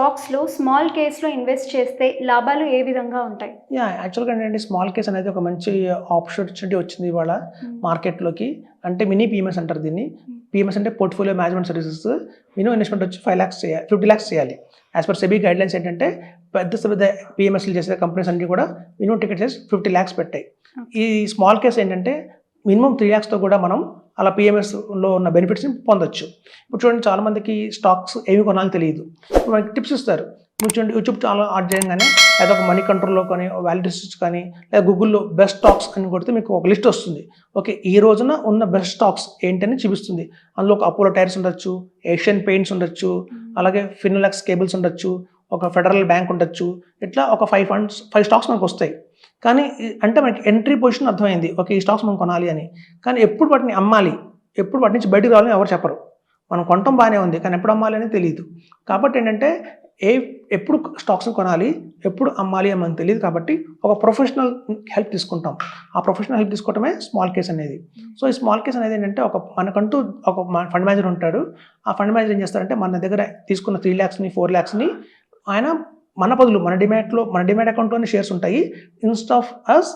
స్టాక్స్‌లో small కేస్‌లో invest చేస్తే లాభాలు ఏ విధంగా ఉంటాయి? యాక్చువల్‌గా ఏంటంటే స్మాల్ కేస్ అనేది ఒక మంచి ఆపర్చునిటీ వచ్చింది ఇవాళ మార్కెట్‌లోకి. అంటే మినీ పీఎంఎస్ అంటారు దీన్ని. పీఎంఎస్ అంటే portfolio management services. Minimum investment వచ్చి 5 లాక్స్ 50 లాక్స్ చేయాలి. యాజ్ పర్ సెబీ గైడ్‌లైన్స్ ఏంటంటే పెద్ద పీఎంఎస్‌లు చేసే కంపెనీస్ అన్నీ కూడా మినిమం టికెట్ సైజ్ 50 లాక్స్ పెట్టాయి. ఈ స్మాల్ కేస్ ఏంటంటే మినిమం 3 లాక్స్‌తో కూడా మనం అలా పీఎంఎస్‌లో ఉన్న బెనిఫిట్స్‌ని పొందొచ్చు. ఇప్పుడు చూడండి చాలామందికి స్టాక్స్ ఏమి కొనాలో తెలియదు. మనకి టిప్స్ ఇస్తారు. మీరు చూడండి యూట్యూబ్ ఛానల్ ఆన్ చేయంగానే లేదా ఒక మనీ కంట్రోల్‌లో కానీ, వాల్యూ రిసర్చ్ కానీ, లేదా గూగుల్‌లో బెస్ట్ స్టాక్స్ అని కొడితే మీకు ఒక లిస్ట్ వస్తుంది. ఓకే, ఈ రోజున ఉన్న బెస్ట్ స్టాక్స్ ఏంటని చూపిస్తుంది. అందులో ఒక అపోలో టైర్స్ ఉండొచ్చు, ఏషియన్ పెయింట్స్ ఉండొచ్చు, అలాగే ఫినోలెక్స్ కేబుల్స్ ఉండొచ్చు, ఒక ఫెడరల్ బ్యాంక్ ఉండొచ్చు. ఇట్లా ఒక 5 స్టాక్స్ మనకు వస్తాయి. కానీ అంటే మనకి ఎంట్రీ పొజిషన్ అర్థమైంది. ఓకే, ఈ స్టాక్స్ మనం కొనాలి అని. కానీ ఎప్పుడు వాటిని అమ్మాలి, ఎప్పుడు వాటి నుంచి బయటకు రావాలని ఎవరు చెప్పరు. మనం కొనటం బాగానే ఉంది, కానీ ఎప్పుడు అమ్మాలి అనేది తెలియదు. కాబట్టి ఏంటంటే ఎప్పుడు స్టాక్స్ని కొనాలి, ఎప్పుడు అమ్మాలి అని మనకు తెలియదు. కాబట్టి ఒక ప్రొఫెషనల్ హెల్ప్ తీసుకుంటాం. ఆ ప్రొఫెషనల్ హెల్ప్ తీసుకోవటమే స్మాల్ కేస్ అనేది. సో ఈ స్మాల్ కేస్ అనేది ఏంటంటే మనకంటూ ఒక ఫండ్ మేనేజర్ ఉంటాడు. ఆ ఫండ్ మేనేజర్ ఏం చేస్తారంటే మన దగ్గర తీసుకున్న 3 లాక్స్ని 4 లాక్స్ని ఆయన మన బదులు మన డిమాట్ అకౌంట్లోనే షేర్స్ ఉంటాయి. ఇన్స్టెడ్ ఆఫ్ అస్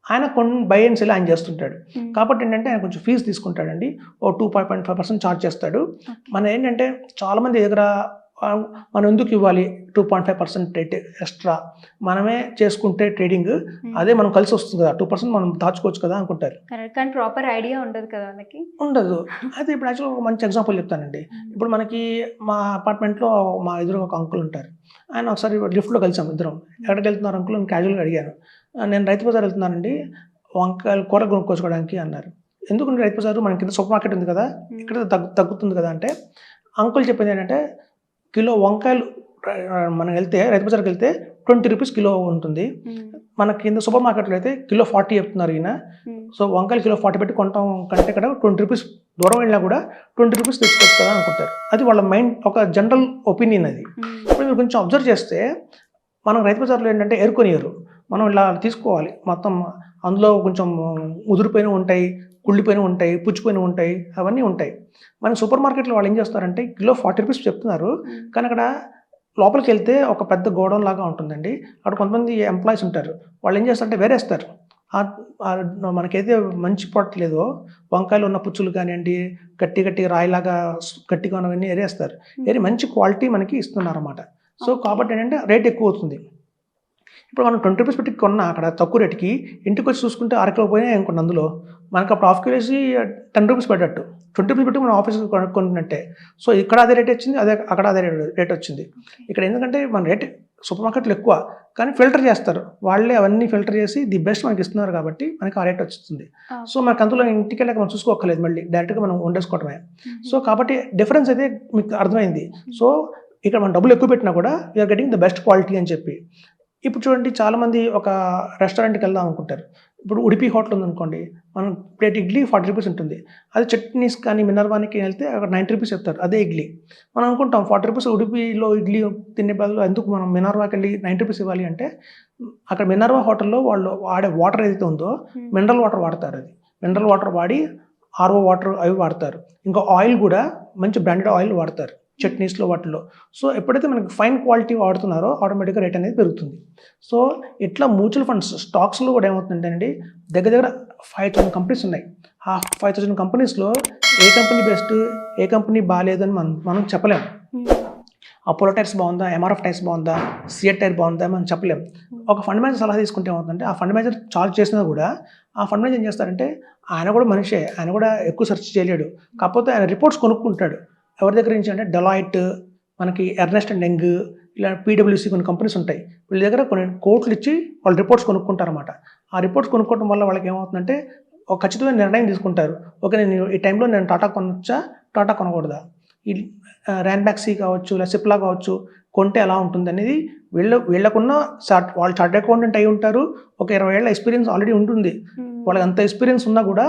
ఆయన బై అండ్ సెల్ ఆయన చేస్తుంటాడు. కాబట్టి ఏంటంటే ఆయన కొంచెం ఫీజు తీసుకుంటాడండి. ఓ 2.5% ఛార్జ్ చేస్తాడు. మన ఏంటంటే చాలామంది దగ్గర మనం ఎందుకు ఇవ్వాలి 2.5% రేట్ ఎక్స్ట్రా, మనమే చేసుకుంటే ట్రేడింగ్ అదే మనం కలిసి వస్తుంది కదా, 2% మనం దాచుకోవచ్చు కదా అనుకుంటారు. కానీ ప్రాపర్ ఐడియా ఉండదు కదా వాళ్ళకి. ఉండదు. అయితే ఇప్పుడు యాక్చువల్గా ఒక మంచి ఎగ్జాంపుల్ చెప్తానండి. ఇప్పుడు మనకి మా అపార్ట్మెంట్లో మా ఎదురు ఒక అంకుల్ ఉంటారు. ఆయన ఒకసారి లిఫ్ట్లో కలిసాం ఇద్దరం. ఎక్కడికి వెళ్తున్నారు అంకుల్ అని క్యాజువల్గా అడిగాను. నేను రైతు బజార్ వెళ్తున్నానండి, వంకాయలు కూర కొనుక్కోవడానికి అన్నారు. ఎందుకు రైతు బజారు, మన కింద సూపర్ మార్కెట్ ఉంది కదా, ఇక్కడ తగ్గుతుంది కదా అంటే అంకుల్ చెప్పింది ఏంటంటే కిలో వంకాయలు మనం వెళ్తే రైతు బజార్కి వెళ్తే 20 రూపీస్ కిలో ఉంటుంది. మన కింద సూపర్ మార్కెట్లో అయితే కిలో 40 చెప్తున్నారు ఈయన. సో వంకాయలు కిలో 40 పెట్టి కొనటం కంటే ఇక్కడ 20 రూపీస్ దూరం వెళ్ళినా కూడా 20 రూపీస్ తెచ్చుకోవచ్చు కదా అనుకుంటారు. అది వాళ్ళ మైండ్ ఒక జనరల్ ఒపీనియన్ అది. ఇప్పుడు మీరు కొంచెం అబ్జర్వ్ చేస్తే మనం రైతు బజార్లో ఏంటంటే ఏరుకొనియరు, మనం ఇలా తీసుకోవాలి. మొత్తం అందులో కొంచెం ముదిరిపోయిన ఉంటాయి, కుళ్ళిపోయిన ఉంటాయి, పుచ్చిపోయిన ఉంటాయి, అవన్నీ ఉంటాయి. మన సూపర్ మార్కెట్లో వాళ్ళు ఏం చేస్తారంటే కిలో 40 రూపీస్ చెప్తున్నారు, కానీ అక్కడ లోపలికి వెళ్తే ఒక పెద్ద గోడౌన్ లాగా ఉంటుందండి. అక్కడ కొంతమంది ఎంప్లాయీస్ ఉంటారు. వాళ్ళు ఏం చేస్తారంటే వేరేస్తారు. మనకైతే మంచి ప్రోడక్ట్ లేదో వంకాయలు ఉన్న పుచ్చులు కానివ్వండి, గట్టి రాయిలాగా గట్టిగా ఉన్నవన్నీ ఏరేస్తారు. ఏరి మంచి క్వాలిటీ మనకి ఇస్తున్నారు అన్నమాట. సో కాబట్టి ఏంటంటే రేట్ ఎక్కువ అవుతుంది. ఇప్పుడు మనం 20 రూపీస్ పెట్టి కొన్నా అక్కడ తక్కువ రేటుకి, ఇంటికి వచ్చి చూసుకుంటే అరకిలో పోయినా అనుకోండి, అందులో మనకు అప్పుడు హాఫ్ కిలో వేసి 10 రూపీస్ పడ్డట్టు. 20 రూపీస్ పెట్టి మనం ఆఫీస్కి కొనుక్కున్నట్టే. సో ఇక్కడ అదే రేట్ వచ్చింది, అక్కడ అదే రేట్ వచ్చింది. ఇక్కడ ఎందుకంటే మన రేట్ సూపర్ మార్కెట్లో ఎక్కువ, కానీ ఫిల్టర్ చేస్తారు వాళ్ళే, అవన్నీ ఫిల్టర్ చేసి ది బెస్ట్ మనకి ఇస్తున్నారు కాబట్టి మనకి ఆ రేట్ వస్తుంది. సో మనకు అందులో ఇంటికి వెళ్ళాక మనం చూసుకోక్కర్లేదు, మళ్ళీ డైరెక్ట్గా మనం వండేసుకోవటమే. సో కాబట్టి డిఫరెన్స్ అయితే మీకు అర్థమైంది. సో ఇక్కడ మనం డబ్బులు ఎక్కువ పెట్టినా కూడా you're getting the best quality అని చెప్పి. ఇప్పుడు చూడండి చాలామంది ఒక రెస్టారెంట్కి వెళ్దాం అనుకుంటారు. ఇప్పుడు ఉడిపి హోటల్ ఉందనుకోండి, మనం ప్లేట్ ఇడ్లీ 40 రూపీస్ ఉంటుంది. అదే చట్నీస్ కానీ మినర్వానికి వెళ్తే అక్కడ 90 రూపీస్ చెప్తారు అదే ఇడ్లీ. మనం అనుకుంటాం 40 రూపీస్ ఉడిపిలో ఇడ్లీ తినే బదులు ఎందుకు మనం మినర్వాకి వెళ్ళి 90 రూపీస్ ఇవ్వాలి అంటే, అక్కడ మినర్వా హోటల్లో వాళ్ళు వాడే వాటర్ ఏదైతే ఉందో మినరల్ వాటర్ వాడతారు. అది మినరల్ వాటర్ వాడి ఆర్ఓ వాటర్ అవి వాడతారు. ఇంకా ఆయిల్ కూడా మంచి బ్రాండెడ్ ఆయిల్ వాడతారు చట్నీస్లో వాటిలో. సో ఎప్పుడైతే మనకి ఫైన్ క్వాలిటీ వాడుతున్నారో ఆటోమేటిక్గా రేట్ అనేది పెరుగుతుంది. సో ఇట్లా మ్యూచువల్ ఫండ్స్ స్టాక్స్లో కూడా ఏమవుతుందంటే అండి, దగ్గర 5,000 కంపెనీస్ ఉన్నాయి. ఆ 5,000 కంపెనీస్లో ఏ కంపెనీ బెస్ట్, ఏ కంపెనీ బాగాలేదని మనం చెప్పలేము. అపోలో టైర్స్ బాగుందా, ఎంఆర్ఎఫ్ టైర్స్ బాగుందా, సిఎట్ టైర్ బాగుందా మనం చెప్పలేము. ఒక ఫండ్ మేనేజర్ సలహా తీసుకుంటే ఏమవుతుందంటే, ఆ ఫండ్ మేనేజర్ చార్జ్ చేసినా కూడా ఆ ఫండ్ మేనేజర్ ఏం చేస్తారంటే, ఆయన కూడా మనిషే, ఆయన కూడా ఎక్కువ సెర్చ్ చేయలేడు. కాకపోతే ఆయన రిపోర్ట్స్ కొనుక్కుంటాడు. ఎవరి దగ్గర నుంచి అంటే డెలాయిట్, మనకి ఎర్నెస్ట్ అండ్ యంగ్, ఇలా పీడబ్ల్యూసీ కొన్ని కంపెనీస్ ఉంటాయి. వీళ్ళ దగ్గర కొన్ని కోట్లు ఇచ్చి వాళ్ళు రిపోర్ట్స్ కొనుక్కుంటారన్నమాట. ఆ రిపోర్ట్స్ కొనుక్కోవడం వల్ల వాళ్ళకి ఏమవుతుందంటే ఒక ఖచ్చితమైన నిర్ణయం తీసుకుంటారు. ఓకే, నేను ఈ టైంలో నేను టాటా కొనొచ్చా, టాటా కొనకూడదా, ఈ ర్యాన్బ్యాక్సీ కావచ్చు లేదా సిప్లా కావచ్చు కొంటే ఎలా ఉంటుంది అనేది వీళ్ళకున్న వాళ్ళు చార్టెడ్ అకౌంటెంట్ అయి ఉంటారు. ఒక 20 ఏళ్ళ ఎక్స్పీరియన్స్ ఆల్రెడీ ఉంటుంది. వాళ్ళకి అంత ఎక్స్పీరియన్స్ ఉన్నా కూడా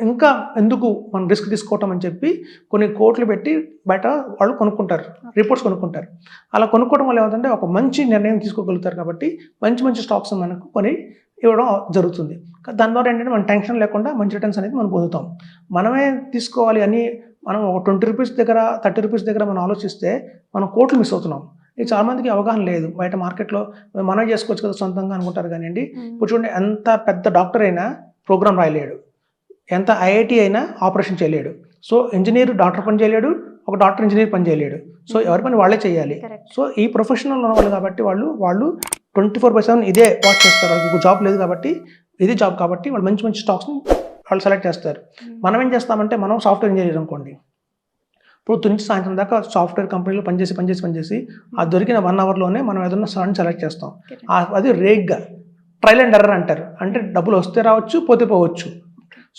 ఇంకా ఎందుకు మనం రిస్క్ తీసుకోవటం అని చెప్పి కొన్ని కోట్లు పెట్టి బయట వాళ్ళు కొనుక్కుంటారు, రిపోర్ట్స్ కొనుక్కుంటారు. అలా కొనుక్కోవడం వల్ల ఏమవుతుందంటే ఒక మంచి నిర్ణయం తీసుకోగలుగుతారు. కాబట్టి మంచి స్టాక్స్ మనకు కొని ఇవ్వడం జరుగుతుంది. దాని ద్వారా ఏంటంటే మన టెన్షన్ లేకుండా మంచి రిటర్న్స్ అనేది మనం పొందుతాం. మనమే తీసుకోవాలి అని మనం ఒక 20 రూపీస్ దగ్గర 30 రూపీస్ దగ్గర మనం ఆలోచిస్తే మనం కోట్లు మిస్ అవుతున్నాం. ఇది చాలా మందికి అవగాహన లేదు. బయట మార్కెట్‌లో మనమే చేసుకోవచ్చు కదా సొంతంగా అనుకుంటారు కానియండి. ఇప్పుడు చూడండి ఎంత పెద్ద డాక్టర్ అయినా ప్రోగ్రామ్ రాయలేడు. ఎంత ఐఐటీ అయినా ఆపరేషన్ చేయలేడు. సో ఇంజినీర్ డాక్టర్ పని చేయలేడు. ఒక డాక్టర్ ఇంజినీర్ పని చేయలేడు. సో ఎవరి పని వాళ్ళే చేయాలి. సో ఈ ప్రొఫెషనల్ ఉన్నవాళ్ళు కాబట్టి వాళ్ళు 24/7 ఇదే వాచ్ చేస్తారు. వాళ్ళకి జాబ్ లేదు కాబట్టి ఇది జాబ్ కాబట్టి వాళ్ళు మంచి మంచి స్టాక్స్ని వాళ్ళు సెలెక్ట్ చేస్తారు. మనం ఏం చేస్తామంటే మనం సాఫ్ట్వేర్ ఇంజనీర్ అనుకోండి. పొద్దు నుంచి సాయంత్రం దాకా సాఫ్ట్వేర్ కంపెనీలో పనిచేసి ఆ దొరికిన 1 అవర్లోనే మనం ఏదైనా సడన్ సెలెక్ట్ చేస్తాం. అది రేగ్గా ట్రయల్ అండ్ ఎర్రర్ అంటారు. అంటే డబ్బులు వస్తే రావచ్చు, పోతే పోవచ్చు.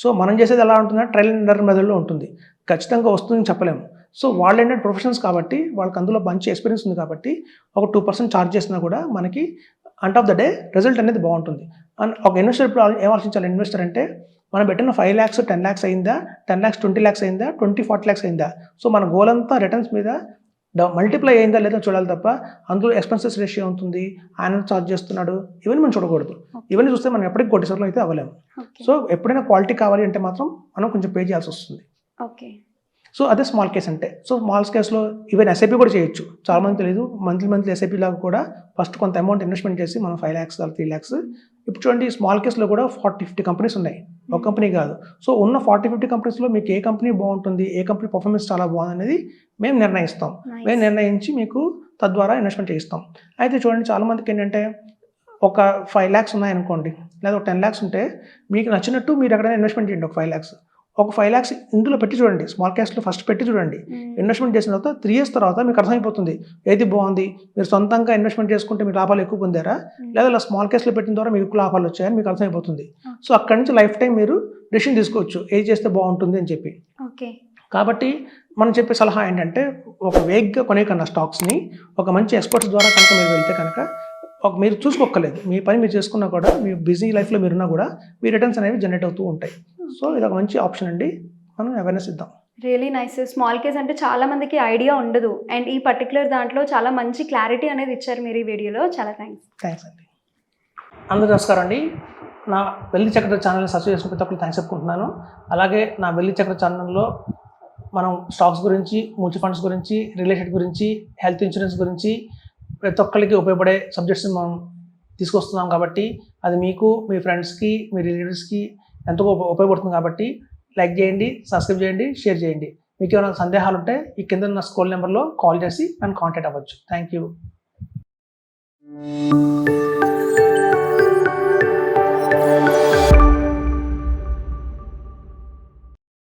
సో మనం చేసేది ఎలా ఉంటుందంటే ట్రయల్ అండ్ ఎర్రర్ మెథడ్లో ఉంటుంది. ఖచ్చితంగా వస్తుందని చెప్పలేము. సో వాళ్ళు ఏంటంటే ప్రొఫెషనల్స్ కాబట్టి వాళ్ళకి అందులో మంచి ఎక్స్పీరియన్స్ ఉంది కాబట్టి ఒక 2% ఛార్జ్ చేసినా కూడా మనకి end of the day result అనేది బాగుంటుంది. అండ్ ఒక ఇన్వెస్టర్ ఇప్పుడు ఏం ఆలోచించాలి ఇన్వెస్టర్ అంటే మనం పెట్టిన 5 lakhs 10 lakhs అయిందా, 10 lakhs 20 lakhs అయిందా, 20-40 lakhs అయిందా. సో మన గోల్ అంతా రిటర్న్స్ మీద మల్టిప్లై అయిందా లేదా చూడాలి తప్ప అందులో ఎక్స్పెన్సెస్ రేషియో ఉంటుంది, ఆయన ఛార్జ్ చేస్తున్నాడు, ఇవన్నీ మనం చూడకూడదు. ఇవన్నీ చూస్తే మనం ఎప్పటికీ కోటీశ్వరులు అయితే అవ్వలేము. సో ఎప్పుడైనా క్వాలిటీ కావాలి అంటే మాత్రం మనం కొంచెం పే చేయాల్సి వస్తుంది. ఓకే. సో అదే స్మాల్ కేస్ అంటే. సో స్మాల్ కేస్లో ఈవెన్ ఎస్ఐపి కూడా చేయొచ్చు. చాలా మంది తెలియదు. మంత్లీ ఎస్ఐపి లాగా కూడా ఫస్ట్ కొంత అమౌంట్ ఇన్వెస్ట్మెంట్ చేసి మనం 5 lakhs 3 lakhs. ఇప్పుడు చూడండి స్మాల్ కేస్లో కూడా 40-50 కంపెనీస్ ఉన్నాయి. ఒక కంపెనీ కాదు. సో ఉన్న 40-50 కంపెనీస్లో మీకు ఏ కంపెనీ బాగుంటుంది, ఏ కంపెనీ పర్ఫార్మెన్స్ చాలా బాగుంది అనేది మేము నిర్ణయిస్తాం. మేము నిర్ణయించి మీకు తద్వారా ఇన్వెస్ట్మెంట్ చేయిస్తాం. అయితే చూడండి చాలా మందికి ఏంటంటే ఒక 5 lakhs ఉన్నాయనుకోండి, లేదా ఒక 10 lakhs ఉంటే మీకు నచ్చినట్టు మీరు ఎక్కడైనా ఇన్వెస్ట్మెంట్ చేయండి. ఒక 5 lakhs ఇందులో పెట్టి చూడండి. స్మాల్ క్యాష్లో ఫస్ట్ పెట్టి చూడండి. ఇన్వెస్ట్మెంట్ చేసిన తర్వాత 3 years తర్వాత మీకు అర్థమైపోతుంది ఏది బాగుంది. మీరు సొంతంగా ఇన్వెస్ట్మెంట్ చేసుకుంటే మీకు లాభాలు ఎక్కువ పొందారా, లేదా ఇలా స్మాల్ క్యాష్లో పెట్టిన ద్వారా మీకు ఎక్కువ లాభాలు వచ్చాయని మీకు అర్థమైపోతుంది. సో అక్కడి నుంచి లైఫ్ టైం మీరు డెసిషన్ తీసుకోవచ్చు ఏది చేస్తే బాగుంటుంది అని చెప్పి. ఓకే. కాబట్టి మనం చెప్పే సలహా ఏంటంటే ఒక వేగ్గా కొనేకన్నా స్టాక్స్ని ఒక మంచి ఎక్స్పర్ట్స్ ద్వారా కనుక మీరు వెళ్తే కనుక మీరు చూసుకోక్కర్లేదు. మీ పని మీరు చేసుకున్నా కూడా మీ బిజీ లైఫ్లో మీరున్నా కూడా మీ రిటర్న్స్ అనేవి జనరేట్ అవుతూ ఉంటాయి. సో ఇది ఒక మంచి ఆప్షన్ అండి. మనం అవేర్నెస్ ఇద్దాం. Really nice. స్మాల్ కేస్ అంటే చాలా మందికి ఐడియా ఉండదు. అండ్ ఈ పర్టికులర్ దాంట్లో చాలా మంచి క్లారిటీ అనేది ఇచ్చారు మీరు ఈ వీడియోలో. చాలా థ్యాంక్స్ అండి. అందరూ నమస్కారం అండి. నా వెల్లి చక్ర ఛానల్ని సబ్స్క్రైబ్ చేసుకున్న ప్రతి ఒక్కరు థ్యాంక్స్ చెప్పుకుంటున్నాను. అలాగే నా వెల్లి చక్ర ఛానల్లో మనం స్టాక్స్ గురించి, మ్యూచువల్ ఫండ్స్ గురించి, రియల్ ఎస్టేట్ గురించి, హెల్త్ ఇన్సూరెన్స్ గురించి ప్రతి ఒక్కరికి ఉపయోగపడే సబ్జెక్ట్స్ని మనం తీసుకొస్తున్నాం కాబట్టి అది మీకు, మీ ఫ్రెండ్స్కి, మీ రిలేటివ్స్కి ఎంతో ఉపయోగపడుతుంది. కాబట్టి లైక్ చేయండి, సబ్స్క్రైబ్ చేయండి, షేర్ చేయండి. మీకు ఏమైనా సందేహాలు ఉంటే ఈ కింద ఉన్న స్క్రోల్ నెంబర్లో కాల్ చేసి నన్ను కాంటాక్ట్ అవ్వచ్చు. Thank you.